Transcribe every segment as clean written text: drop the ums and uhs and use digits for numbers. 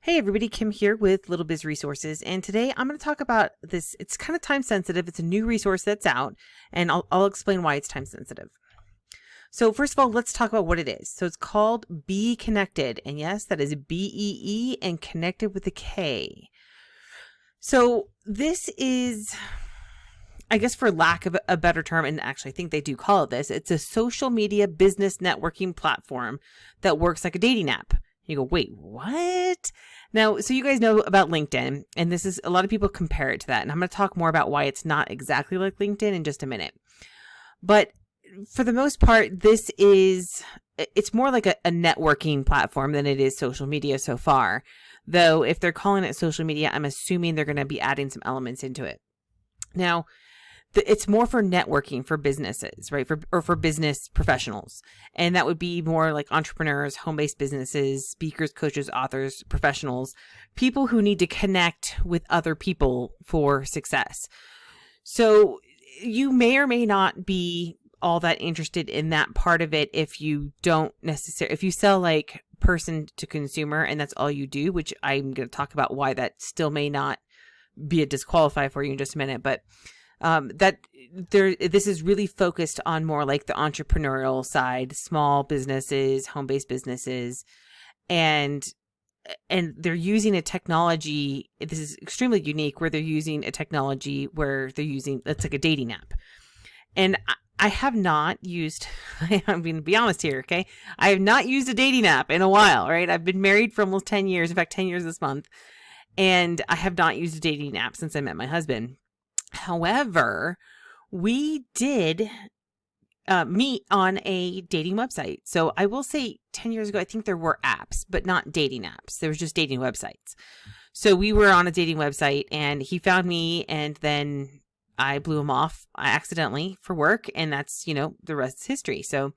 Hey everybody, Kim here with Little Biz Resources, and today I'm going to talk about this. It's kind of time sensitive. It's a new resource that's out, and I'll explain why it's time sensitive. So first of all, let's talk about what it is. So it's called Be Connected, and yes, that is BEE and connected with a K. So this is, I guess for lack of a better term, and actually I think they do call it this, it's a social media business networking platform that works like a dating app. You go, wait, what? Now, so you guys know about LinkedIn, and this is a lot of people compare it to that. And I'm going to talk more about why it's not exactly like LinkedIn in just a minute. But for the most part, it's more like a networking platform than it is social media so far. Though if they're calling it social media, I'm assuming they're going to be adding some elements into it. Now, it's more for networking for businesses, right? For business professionals. And that would be more like entrepreneurs, home-based businesses, speakers, coaches, authors, professionals, people who need to connect with other people for success. So you may or may not be all that interested in that part of it if you if you sell like person to consumer and that's all you do, which I'm going to talk about why that still may not be a disqualifier for you in just a minute. But this is really focused on more like the entrepreneurial side, small businesses, home-based businesses, and they're using a technology. This is extremely unique where they're using a technology where it's like a dating app. And I have not used, I'm going to be honest here, okay? I have not used a dating app in a while, right? I've been married for almost 10 years, in fact, 10 years this month, and I have not used a dating app since I met my husband. However, we did meet on a dating website. So I will say 10 years ago, I think there were apps, but not dating apps. There was just dating websites. So we were on a dating website and he found me and then I blew him off accidentally for work. And that's, the rest is history. So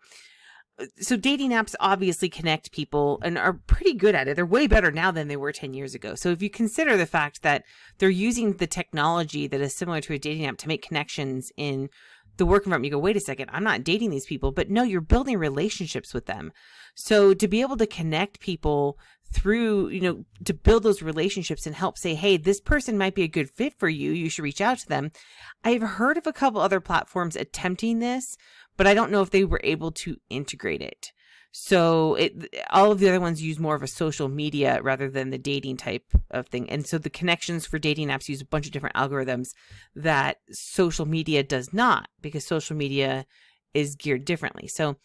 dating apps obviously connect people and are pretty good at it. They're way better now than they were 10 years ago. So if you consider the fact that they're using the technology that is similar to a dating app to make connections in the work environment, you go, wait a second, I'm not dating these people, but no, you're building relationships with them. So to be able to connect people through, to build those relationships and help say, hey, this person might be a good fit for you. You should reach out to them. I've heard of a couple other platforms attempting this, but I don't know if they were able to integrate it. So all of the other ones use more of a social media rather than the dating type of thing. And so the connections for dating apps use a bunch of different algorithms that social media does not, because social media is geared differently. So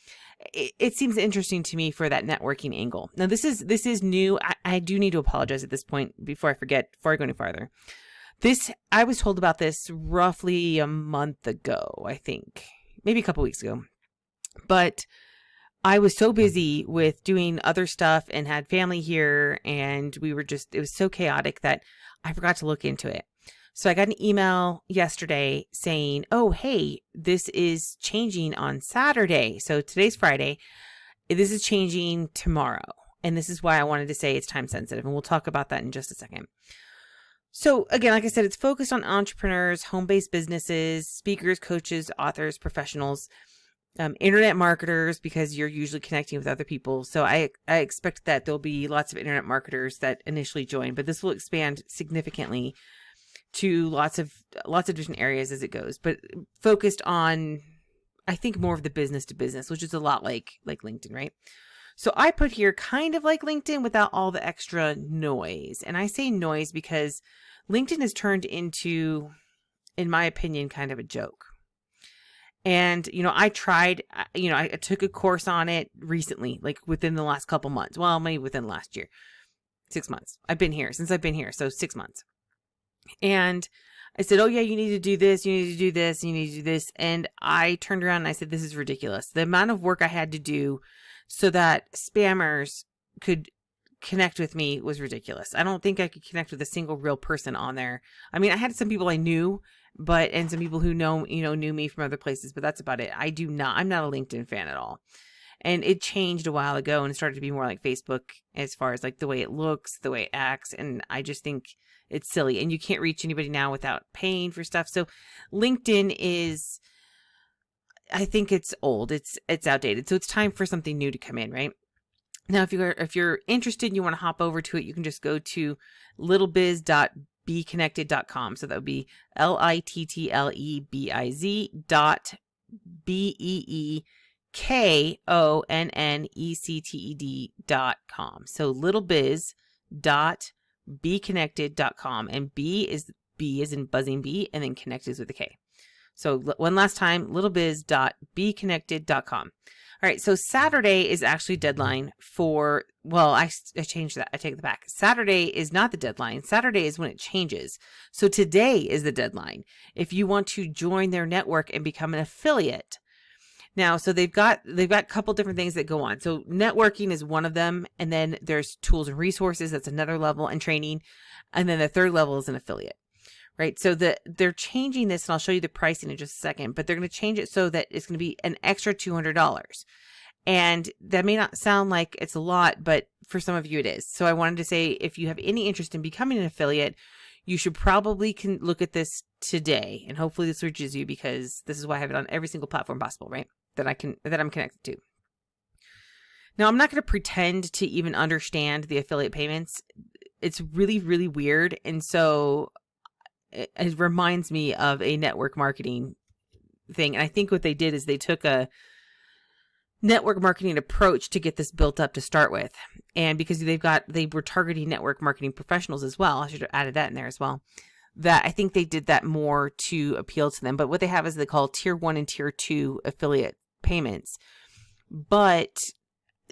it seems interesting to me for that networking angle. Now this is new. I do need to apologize at this point before I go any farther. I was told about this roughly a month ago, I think. Maybe a couple weeks ago, but I was so busy with doing other stuff and had family here and it was so chaotic that I forgot to look into it. So I got an email yesterday saying, oh, hey, this is changing on Saturday. So today's Friday. This is changing tomorrow. And this is why I wanted to say it's time sensitive. And we'll talk about that in just a second. So again, like I said, it's focused on entrepreneurs, home-based businesses, speakers, coaches, authors, professionals, internet marketers, because you're usually connecting with other people. So I expect that there'll be lots of internet marketers that initially join, but this will expand significantly to lots of different areas as it goes, but focused on, I think, more of the business to business, which is a lot like LinkedIn, right? So I put here kind of like LinkedIn without all the extra noise. And I say noise because LinkedIn has turned into, in my opinion, kind of a joke. And, I tried, I took a course on it recently, like within the last couple months. Well, maybe within last year, 6 months. Since I've been here. So 6 months. And I said, oh yeah, you need to do this. You need to do this. You need to do this. And I turned around and I said, this is ridiculous. The amount of work I had to do so that spammers could connect with me was ridiculous. I don't think I could connect with a single real person on there. I mean, I had some people I knew, and some people who knew me from other places, but that's about it. I'm not a LinkedIn fan at all. And it changed a while ago and it started to be more like Facebook as far as like the way it looks, the way it acts. And I just think it's silly and you can't reach anybody now without paying for stuff. So LinkedIn is, I think it's old. It's outdated. So it's time for something new to come in, right? Now, if you're interested and you want to hop over to it, you can just go to littlebiz.beconnected.com. So that would be LITTLEBIZ.BEEKONNECTED.com. So littlebiz.beconnected.com, and B is in buzzing bee, and then connect is with a K. So one last time, littlebiz.beconnected.com. All right, so Saturday is actually deadline for, well, I changed that. I take it back. Saturday is not the deadline. Saturday is when it changes. So today is the deadline if you want to join their network and become an affiliate. Now, so they've got a couple different things that go on. So networking is one of them, and then there's tools and resources. That's another level, and training. And then the third level is an affiliate. Right. So they're changing this, and I'll show you the pricing in just a second, but they're going to change it so that it's going to be an extra $200. And that may not sound like it's a lot, but for some of you it is. So I wanted to say, if you have any interest in becoming an affiliate, you should probably look at this today, and hopefully this reaches you, because this is why I have it on every single platform possible, right? That I'm connected to. Now, I'm not going to pretend to even understand the affiliate payments. It's really, really weird. And so it reminds me of a network marketing thing. And I think what they did is they took a network marketing approach to get this built up to start with. And because they were targeting network marketing professionals as well. I should have added that in there as well. That I think they did that more to appeal to them. But what they have is they call tier 1 and tier 2 affiliate payments. But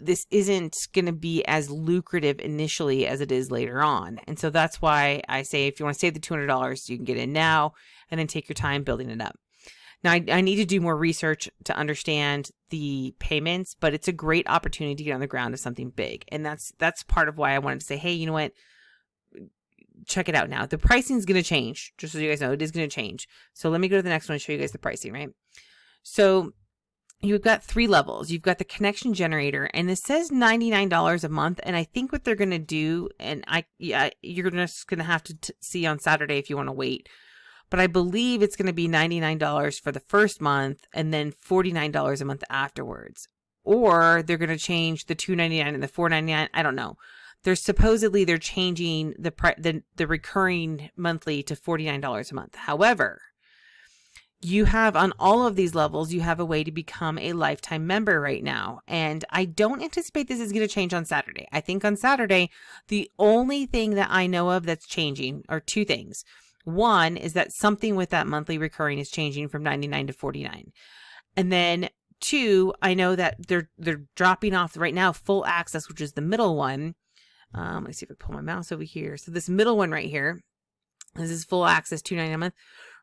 this isn't going to be as lucrative initially as it is later on. And so that's why I say, if you want to save the $200, you can get in now and then take your time building it up. Now, I need to do more research to understand the payments, but it's a great opportunity to get on the ground of something big. And that's part of why I wanted to say, hey, you know what? Check it out now. The pricing is going to change. Just so you guys know, it is going to change. So let me go to the next one and show you guys the pricing, right? So you've got 3 levels. You've got the connection generator, and it says $99 a month. And I think what they're going to do, and you're just going to have to see on Saturday if you want to wait. But I believe it's going to be $99 for the first month and then $49 a month afterwards. Or they're going to change the $299 and the $499. I don't know. They're changing the recurring monthly to $49 a month. However, you have on all of these levels, you have a way to become a lifetime member right now. And I don't anticipate this is going to change on Saturday. I think on Saturday, the only thing that I know of that's changing are 2 things. One is that something with that monthly recurring is changing from $99 to $49. And then 2, I know that they're dropping off right now full access, which is the middle one. Let's see if I pull my mouse over here. So this middle one right here, this is full access, $2.99 a month.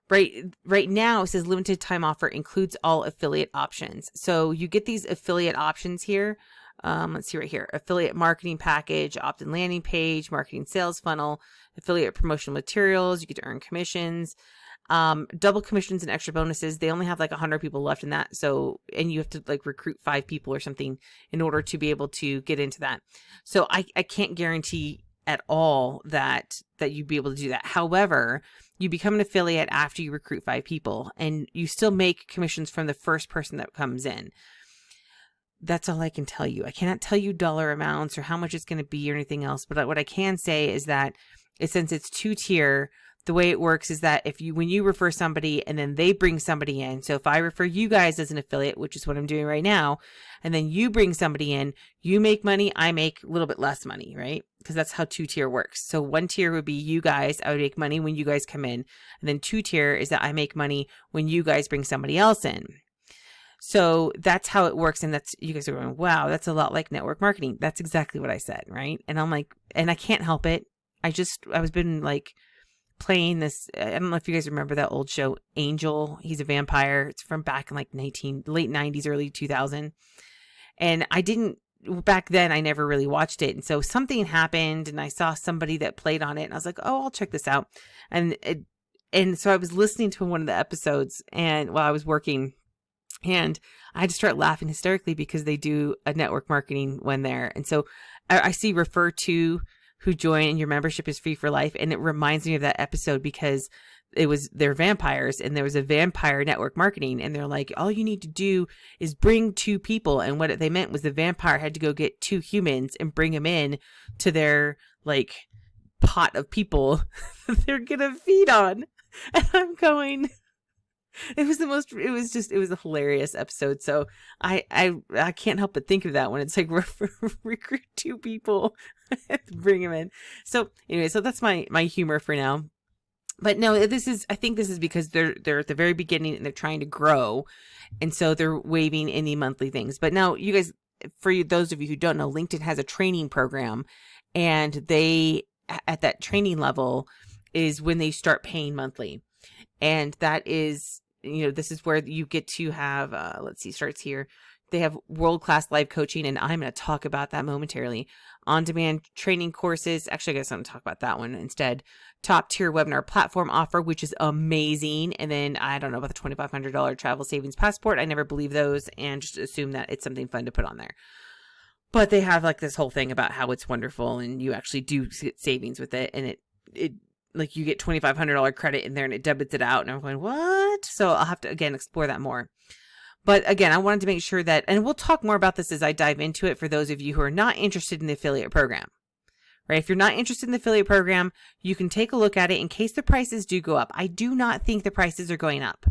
Right now, it says limited time offer includes all affiliate options. So you get these affiliate options here. Let's see right here. Affiliate marketing package, opt-in landing page, marketing sales funnel, affiliate promotional materials. You get to earn commissions, double commissions and extra bonuses. They only have like 100 people left in that. So, and you have to like recruit 5 people or something in order to be able to get into that. So I can't guarantee at all that you'd be able to do that. However, you become an affiliate after you recruit 5 people, and you still make commissions from the first person that comes in. That's all I can tell you. I cannot tell you dollar amounts or how much it's going to be or anything else. But what I can say is that since it's 2-tier, the way it works is that when you refer somebody and then they bring somebody in. So if I refer you guys as an affiliate, which is what I'm doing right now, and then you bring somebody in, you make money, I make a little bit less money, right? Because that's how 2-tier works. So 1 tier would be you guys. I would make money when you guys come in. And then 2-tier is that I make money when you guys bring somebody else in. So that's how it works. And you guys are going, wow, that's a lot like network marketing. That's exactly what I said. Right. And I'm like, and I can't help it. I was been like playing this. I don't know if you guys remember that old show, Angel. He's a vampire. It's from back in like late 90s, early 2000. And back then I never really watched it. And so something happened and I saw somebody that played on it and I was like, oh, I'll check this out. And so I was listening to one of the episodes and while I was working, and I had to start laughing hysterically because they do a network marketing one there. And so I see refer to who join and your membership is free for life. And it reminds me of that episode because they're vampires, and there was a vampire network marketing, and they're like, all you need to do is bring 2 people. And what they meant was the vampire had to go get 2 humans and bring them in to their like pot of people that they're gonna feed on. And I'm going, it was a hilarious episode. So I can't help but think of that when it's like recruit 2 people and bring them in. So anyway, so that's my humor for now. But no, I think this is because they're at the very beginning and they're trying to grow. And so they're waiving any monthly things. But now you guys, those of you who don't know, LinkedIn has a training program, and they, at that training level is when they start paying monthly. And that is, this is where you get to have, starts here. They have world-class live coaching, and I'm going to talk about that momentarily. On-demand training courses. Actually, I guess I'm going to talk about that one instead. Top-tier webinar platform offer, which is amazing. And then I don't know about the $2,500 travel savings passport. I never believe those, and just assume that it's something fun to put on there. But they have like this whole thing about how it's wonderful, and you actually do get savings with it. And it like you get $2,500 credit in there, and it debits it out. And I'm going, what? So I'll have to, again, explore that more. But again, I wanted to make sure that, and we'll talk more about this as I dive into it for those of you who are not interested in the affiliate program, right? If you're not interested in the affiliate program, you can take a look at it in case the prices do go up. I do not think the prices are going up.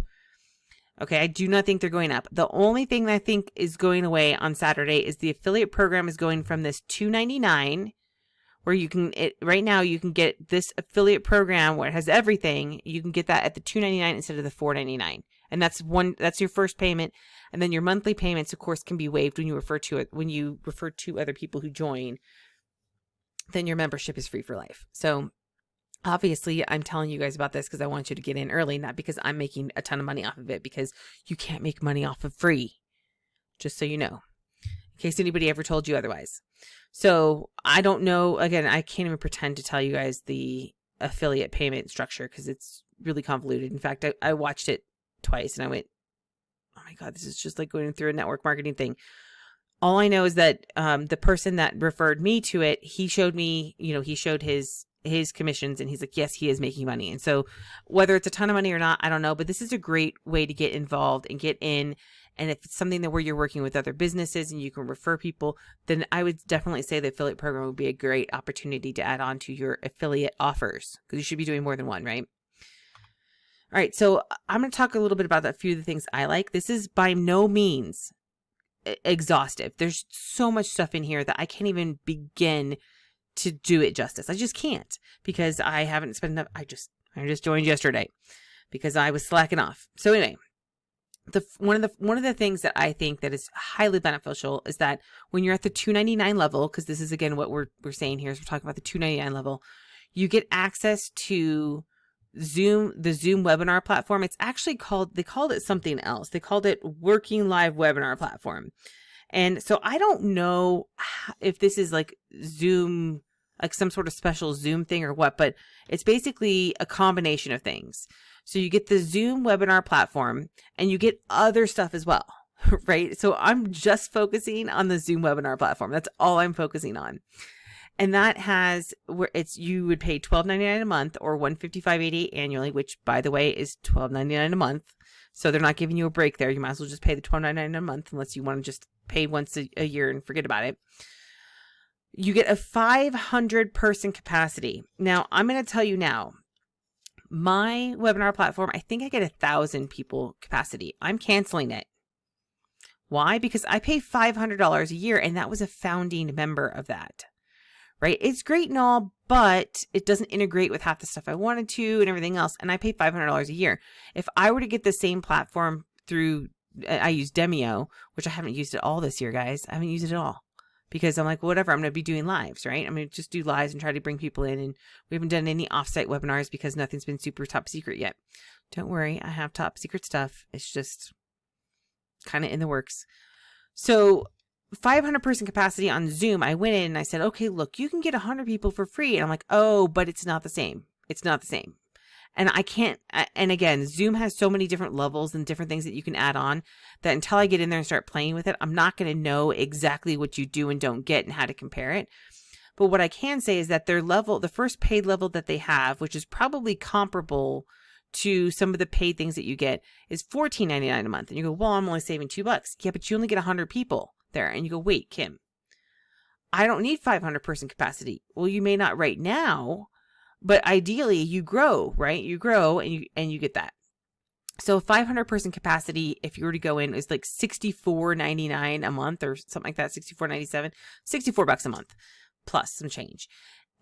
Okay, I do not think they're going up. The only thing that I think is going away on Saturday is the affiliate program is going from this $299, where you can, right now you can get this affiliate program where it has everything. You can get that at the $299 instead of the $499. And that's your first payment. And then your monthly payments, of course, can be waived when you refer to other people who join. Then your membership is free for life. So obviously I'm telling you guys about this because I want you to get in early, not because I'm making a ton of money off of it, because you can't make money off of free. Just so you know, in case anybody ever told you otherwise. So I don't know, again, I can't even pretend to tell you guys the affiliate payment structure because it's really convoluted. In fact, I watched it twice and I went, oh my God, this is just like going through a network marketing thing. All I know is that the person that referred me to it, he showed me, he showed his commissions, and he's like, yes, he is making money. And so whether it's a ton of money or not, I don't know, but this is a great way to get involved and get in. And if it's something that where you're working with other businesses and you can refer people, then I would definitely say the affiliate program would be a great opportunity to add on to your affiliate offers, because you should be doing more than one, right? All right, so I'm going to talk a little bit about a few of the things I like. This is by no means exhaustive. There's so much stuff in here that I can't even begin to do it justice. I just can't, because I haven't spent enough. I just joined yesterday because I was slacking off. So anyway, one of the things that I think that is highly beneficial is that when you're at the $299 level, because this is again what we're saying here is we're talking about the $299 level, you get access to the Zoom webinar platform. It's actually they called it something else. They called it Working Live Webinar Platform. And so I don't know if this is like Zoom, like some sort of special Zoom thing or what, but it's basically a combination of things. So you get the Zoom webinar platform and you get other stuff as well, right? So I'm just focusing on the Zoom webinar platform. That's all I'm focusing on. And that has where you would pay $12.99 a month or $155.88 annually, which by the way is $12.99 a month. So they're not giving you a break there. You might as well just pay the $12.99 a month unless you want to just pay once a year and forget about it. You get a 500 person capacity. Now I'm going to tell you now, my webinar platform, I think I get 1,000 people capacity. I'm canceling it. Why? Because I pay $500 a year, and that was a founding member of that. Right? It's great and all, but it doesn't integrate with half the stuff I wanted to and everything else. And I pay $500 a year. If I were to get the same platform through, I use Demio, which I haven't used at all this year, guys. I haven't used it at all because I'm like, whatever, I'm going to be doing lives, right? I'm going to just do lives and try to bring people in. And we haven't done any offsite webinars because nothing's been super top secret yet. Don't worry. I have top secret stuff. It's just kind of in the works. So 500 person capacity on Zoom, I went in and I said, okay, look, you can get 100 people for free. And I'm like, oh, but it's not the same. It's not the same. And I can't, and again, Zoom has so many different levels and different things that you can add on that until I get in there and start playing with it, I'm not going to know exactly what you do and don't get and how to compare it. But what I can say is that their level, the first paid level that they have, which is probably comparable to some of the paid things that you get is $14.99 a month. And you go, well, I'm only saving $2. Yeah, but you only get 100 people there. And you go, wait, Kim, I don't need 500 person capacity. Well, you may not right now, but ideally you grow, right? You grow and you get that. So 500 person capacity, if you were to go in, is like $64.99 a month or something like that, $64.97, $64 a month plus some change.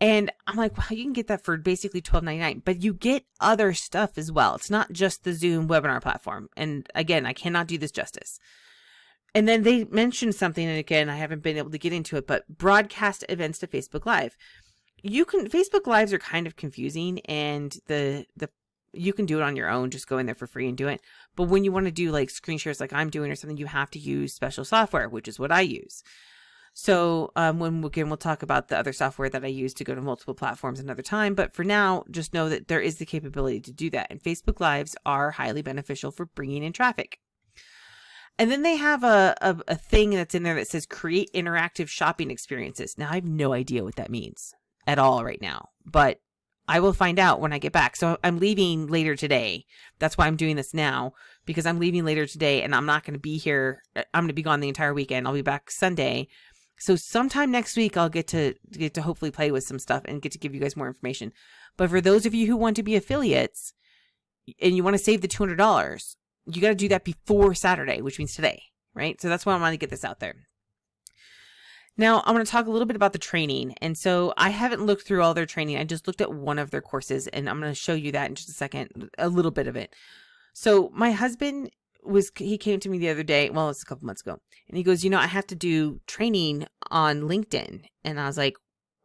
And I'm like, wow, you can get that for basically $12.99, but you get other stuff as well. It's not just the Zoom webinar platform. And again, I cannot do this justice. And then they mentioned something, and again, I haven't been able to get into it, but broadcast events to Facebook Live. Facebook Lives are kind of confusing, and you can do it on your own, just go in there for free and do it. But when you want to do like screen shares like I'm doing or something, you have to use special software, which is what I use. So we'll talk about the other software that I use to go to multiple platforms another time. But for now, just know that there is the capability to do that. And Facebook Lives are highly beneficial for bringing in traffic. And then they have a thing that's in there that says create interactive shopping experiences. Now, I have no idea what that means at all right now, but I will find out when I get back. So I'm leaving later today. That's why I'm doing this now, because I'm leaving later today and I'm not going to be here. I'm going to be gone the entire weekend. I'll be back Sunday. So sometime next week, I'll get to hopefully play with some stuff and get to give you guys more information. But for those of you who want to be affiliates and you want to save the $200, you got to do that before Saturday, which means today, right? So that's why I want to get this out there. Now, I'm going to talk a little bit about the training. And so I haven't looked through all their training. I just looked at one of their courses, and I'm going to show you that in just a second, a little bit of it. So my husband he came to me the other day, well, it's a couple months ago, and he goes, I have to do training on LinkedIn. And I was like,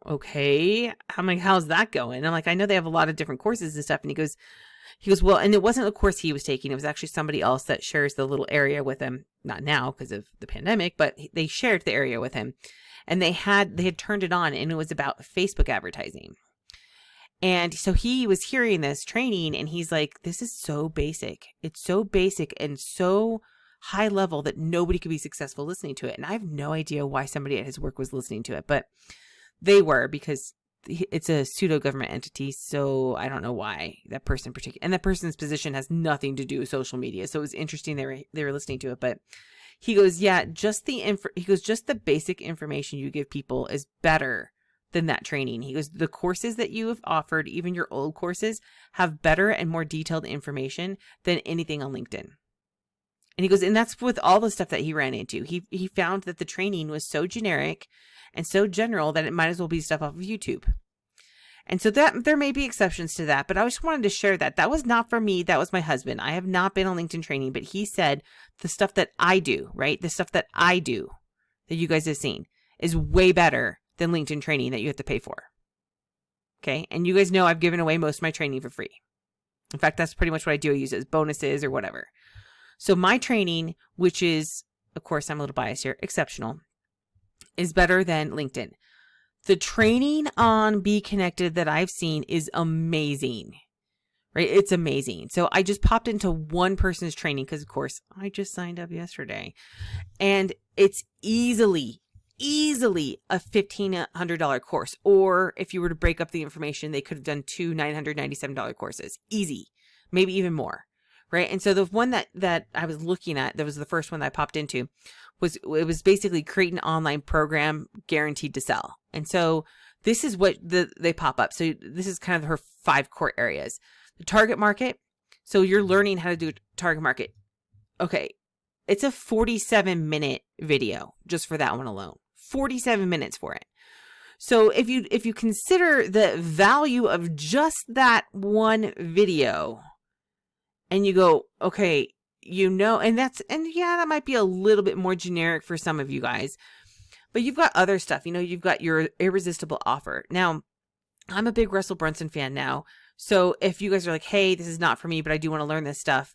okay, how's that going? And I'm like, I know they have a lot of different courses and stuff. And he goes, well, and it wasn't a course he was taking. It was actually somebody else that shares the little area with him. Not now because of the pandemic, but they shared the area with him, and they had turned it on, and it was about Facebook advertising. And so he was hearing this training, and he's like, this is so basic. It's so basic and so high level that nobody could be successful listening to it. And I have no idea why somebody at his work was listening to it, but they were, because it's a pseudo government entity. So I don't know why that person and that person's position has nothing to do with social media. So it was interesting they were listening to it, but he goes, yeah, just the basic information you give people is better than that training. He goes, the courses that you have offered, even your old courses, have better and more detailed information than anything on LinkedIn. And he goes, and that's with all the stuff that he ran into. He found that the training was so generic and so general that it might as well be stuff off of YouTube. And so that there may be exceptions to that, but I just wanted to share that. That was not for me. That was my husband. I have not been on LinkedIn training, but he said the stuff that I do, right? The stuff that I do that you guys have seen is way better than LinkedIn training that you have to pay for. Okay. And you guys know I've given away most of my training for free. In fact, that's pretty much what I do. I use it as bonuses or whatever. So my training, which is, of course, I'm a little biased here, exceptional, is better than LinkedIn. The training on Be Connected that I've seen is amazing, right? It's amazing. So I just popped into one person's training because, of course, I just signed up yesterday, and it's easily a $1,500 course. Or if you were to break up the information, they could have done two $997 courses. Easy, maybe even more, right? And so the one that I was looking at, that was the first one that I popped into, it was basically create an online program guaranteed to sell. And so this is what they pop up. So this is kind of her 5 core areas. The target market. So you're learning how to do target market. Okay. It's a 47-minute video just for that one alone. 47 minutes for it. So if you consider the value of just that one video and you go, okay, and that might be a little bit more generic for some of you guys, but you've got other stuff, you've got your irresistible offer. Now, I'm a big Russell Brunson fan now. So if you guys are like, hey, this is not for me, but I do want to learn this stuff,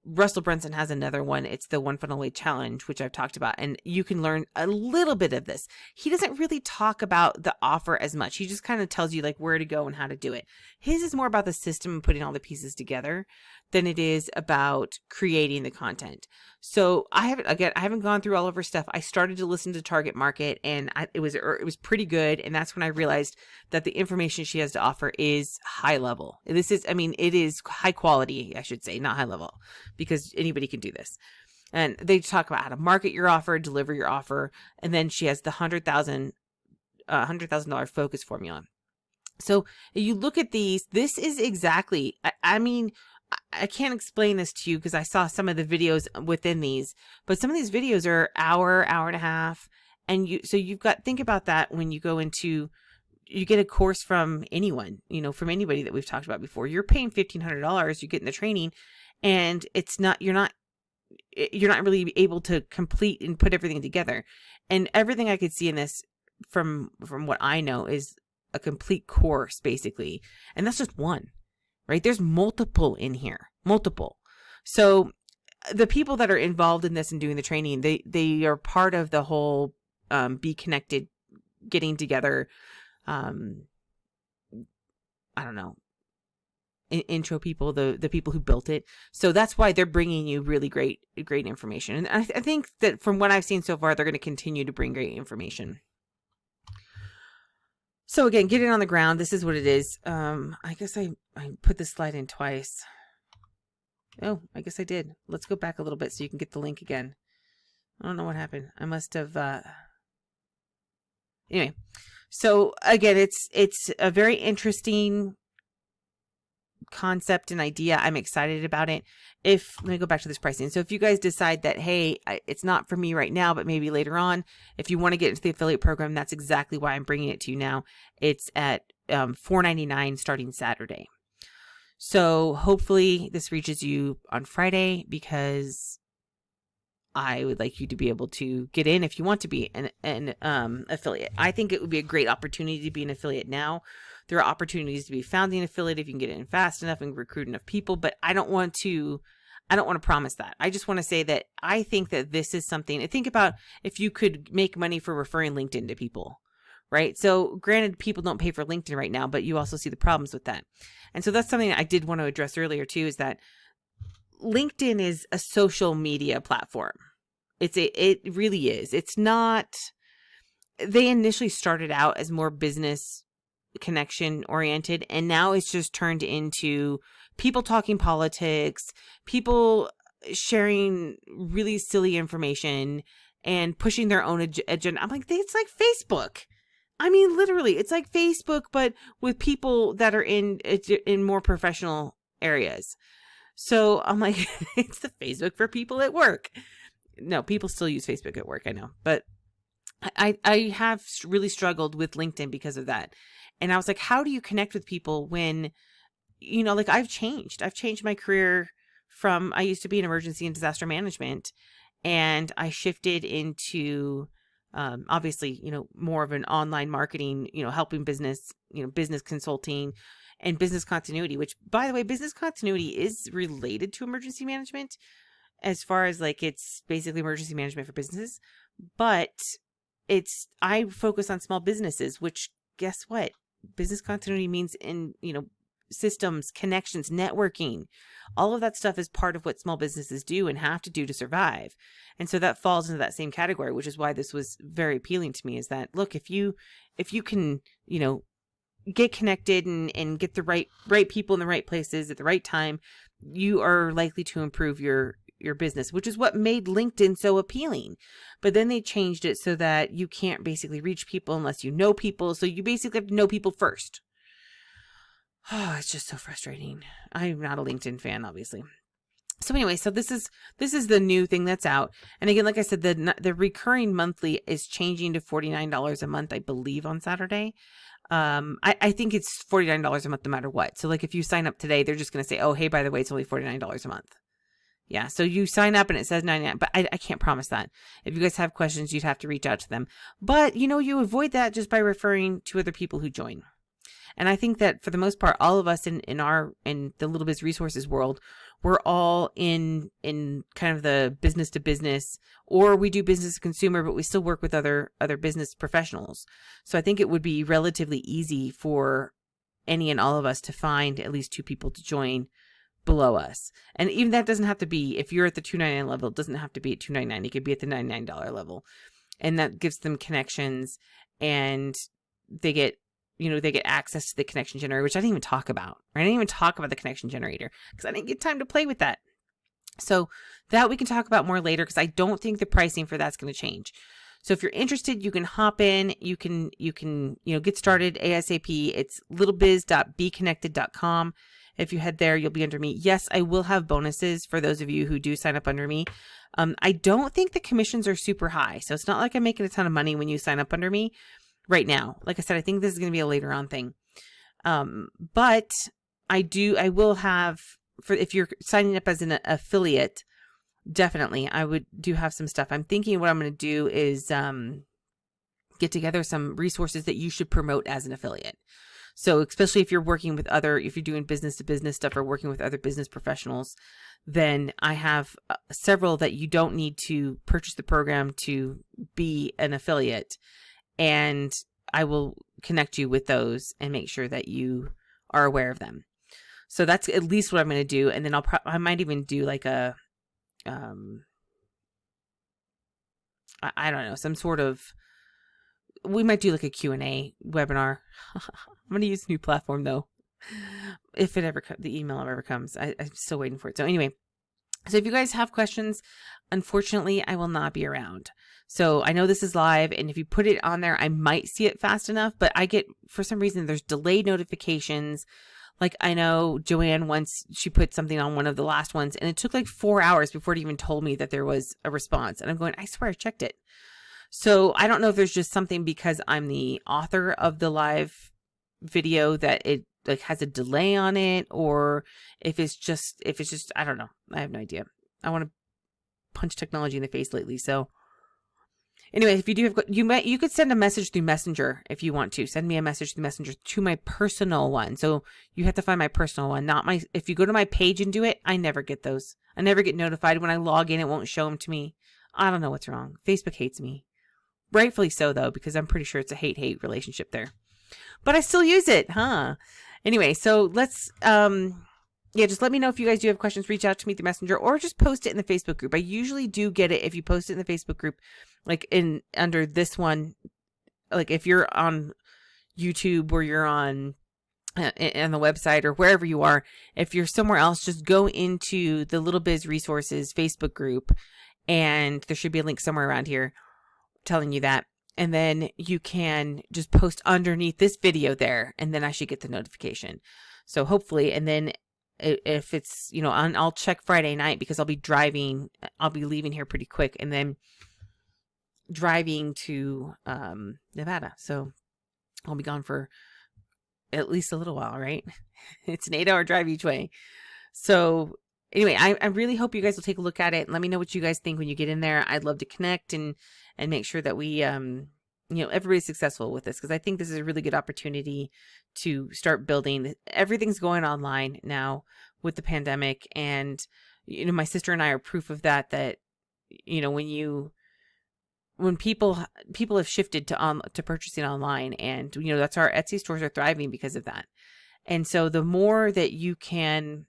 Russell Brunson has another one. It's the One Funnel Away Challenge, which I've talked about, and you can learn a little bit of this. He doesn't really talk about the offer as much. He just kind of tells you like where to go and how to do it. His is more about the system and putting all the pieces together. than it is about creating the content. So I haven't gone through all of her stuff. I started to listen to Target Market, and it was pretty good. And that's when I realized that the information she has to offer is high level. It is high quality, I should say, not high level, because anybody can do this. And they talk about how to market your offer, deliver your offer, and then she has the $100,000 focus formula. So you look at these. This is exactly. I can't explain this to you because I saw some of the videos within these, but some of these videos are hour and a half. And think about that when you go into, you get a course from anyone, from anybody that we've talked about before. You're paying $1,500, you get in the training, and you're not really able to complete and put everything together. And everything I could see in this from what I know is a complete course basically. And that's just one. Right? There's multiple in here, multiple. So the people that are involved in this and doing the training, they are part of the whole Be Connected, getting together. I don't know, intro people, the people who built it. So that's why they're bringing you really great information. And I think that from what I've seen so far, they're going to continue to bring great information. So again, get it on the ground. This is what it is. I guess I put this slide in twice. Oh, I guess I did. Let's go back a little bit so you can get the link again. I don't know what happened. I must have, anyway. So again, it's a very interesting concept and idea. I'm excited about it. Let me go back to this pricing. So if you guys decide that, hey, it's not for me right now, but maybe later on, if you want to get into the affiliate program, that's exactly why I'm bringing it to you now. It's at $4.99 starting Saturday. So hopefully this reaches you on Friday, because I would like you to be able to get in if you want to be an affiliate. I think it would be a great opportunity to be an affiliate now. There are opportunities to be founding an affiliate if you can get in fast enough and recruit enough people, but I don't want to promise that. I just want to say that I think that this is something. Think about if you could make money for referring LinkedIn to people, right? So granted, people don't pay for LinkedIn right now, but you also see the problems with that. And so that's something that I did want to address earlier too, is that LinkedIn is a social media platform. It really is. It's not, they initially started out as more business connection oriented, and now it's just turned into people talking politics, people sharing really silly information and pushing their own agenda. I'm like, it's like Facebook. I mean, literally, it's like Facebook, but with people that are in more professional areas. So I'm like, it's the Facebook for people at work. No, people still use Facebook at work, I know, but I have really struggled with LinkedIn because of that. And I was like, how do you connect with people when, like I've changed my career from, I used to be in emergency and disaster management, and I shifted into, obviously, more of an online marketing, helping business, business consulting and business continuity, which, by the way, business continuity is related to emergency management as far as like, it's basically emergency management for businesses, but I focus on small businesses, which guess what? Business continuity means in, systems, connections, networking, all of that stuff is part of what small businesses do and have to do to survive. And so that falls into that same category, which is why this was very appealing to me, is that, look, if you can, get connected and get the right people in the right places at the right time, you are likely to improve your business, which is what made LinkedIn so appealing. But then they changed it so that you can't basically reach people unless you know people. So you basically have to know people first. Oh, it's just so frustrating. I'm not a LinkedIn fan, obviously. So anyway, so this is the new thing that's out. And again, like I said, the recurring monthly is changing to $49 a month, I believe, on Saturday. I think it's $49 a month no matter what. So like if you sign up today, they're just going to say, oh, hey, by the way, it's only $49 a month. Yeah, so you sign up and it says $99, but I can't promise that. If you guys have questions, you'd have to reach out to them. But, you avoid that just by referring to other people who join. And I think that for the most part, all of us in the Little Biz Resources world, we're all in kind of the business to business, or we do business to consumer, but we still work with other business professionals. So I think it would be relatively easy for any and all of us to find at least two people to join below us. And even that doesn't have to be, if you're at the $2.99 level, it doesn't have to be at $2.99. It could be at the $99 level. And that gives them connections, and they get access to the connection generator, which I didn't even talk about. Right? I didn't even talk about the connection generator because I didn't get time to play with that. So that we can talk about more later, because I don't think the pricing for that's going to change. So if you're interested, you can hop in, you can get started ASAP. It's littlebiz.beconnected.com. If you head there, you'll be under me. Yes, I will have bonuses for those of you who do sign up under me. I don't think the commissions are super high. So it's not like I'm making a ton of money when you sign up under me right now. Like I said, I think this is going to be a later on thing. But I will have, for if you're signing up as an affiliate, definitely I do have some stuff. I'm thinking what I'm going to do is get together some resources that you should promote as an affiliate. So especially if you're working with if you're doing business to business stuff or working with other business professionals, then I have several that you don't need to purchase the program to be an affiliate. And I will connect you with those and make sure that you are aware of them. So that's at least what I'm going to do. And then I might even do like a, I don't know, some sort of, we might do like a Q&A webinar. I'm going to use a new platform though. If it ever, the email ever comes, I'm still waiting for it. So anyway, so if you guys have questions, unfortunately, I will not be around. So I know this is live, and if you put it on there, I might see it fast enough, but I get, for some reason, there's delayed notifications. Like I know Joanne, once she put something on one of the last ones, and it took like 4 hours before it even told me that there was a response. And I'm going, I swear I checked it. So I don't know if there's just something because I'm the author of the live video that it like has a delay on it, or if it's just, I don't know. I have no idea. I want to punch technology in the face lately. So anyway, if you do have, you could send a message through Messenger if you want to. Send me a message through Messenger to my personal one. So you have to find my personal one, not my, if you go to my page and do it, I never get those. I never get notified. When I log in, it won't show them to me. I don't know what's wrong. Facebook hates me. Rightfully so, though, because I'm pretty sure it's a hate-hate relationship there. But I still use it, huh? Anyway, so let's, just let me know if you guys do have questions. Reach out to me through Messenger, or just post it in the Facebook group. I usually do get it if you post it in the Facebook group, like under this one. Like if you're on YouTube or you're on the website or wherever you are, if you're somewhere else, just go into the Little Biz Resources Facebook group, and there should be a link somewhere around here telling you that. And then you can just post underneath this video there, and then I should get the notification. So hopefully, and then if it's, I'll check Friday night because I'll be driving. I'll be leaving here pretty quick and then driving to Nevada. So I'll be gone for at least a little while, right? It's an 8-hour drive each way. So anyway, I really hope you guys will take a look at it and let me know what you guys think when you get in there. I'd love to connect and make sure that we, everybody's successful with this, because I think this is a really good opportunity to start building. Everything's going online now with the pandemic, and my sister and I are proof of that. That when people have shifted to purchasing online, and that's our Etsy stores are thriving because of that. And so the more that you can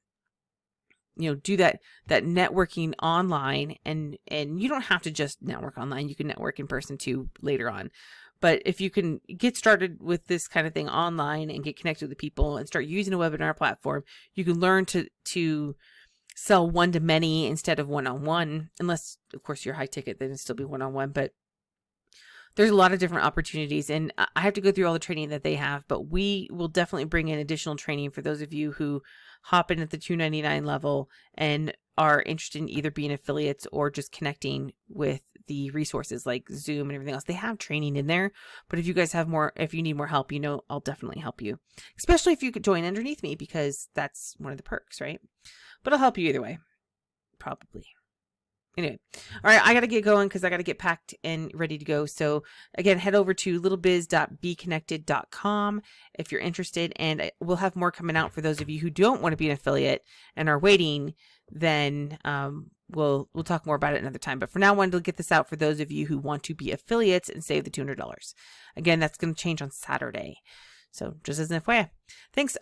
do that networking online, and you don't have to just network online. You can network in person too later on. But if you can get started with this kind of thing online and get connected with people and start using a webinar platform, you can learn to sell one-to-many instead of one-on-one, unless of course you're high ticket, then it'll still be one-on-one. But there's a lot of different opportunities, and I have to go through all the training that they have, but we will definitely bring in additional training for those of you who hop in at the $2.99 level and are interested in either being affiliates or just connecting with the resources like Zoom and everything else. They have training in there, but if you guys have more, if you need more help, I'll definitely help you, especially if you could join underneath me, because that's one of the perks, right? But I'll help you either way, probably. Anyway, all right, I got to get going because I got to get packed and ready to go. So again, head over to littlebiz.beconnected.com if you're interested, and we'll have more coming out for those of you who don't want to be an affiliate and are waiting. Then we'll talk more about it another time. But for now, I wanted to get this out for those of you who want to be affiliates and save the $200. Again, that's going to change on Saturday. So just as an FYI. Thanks.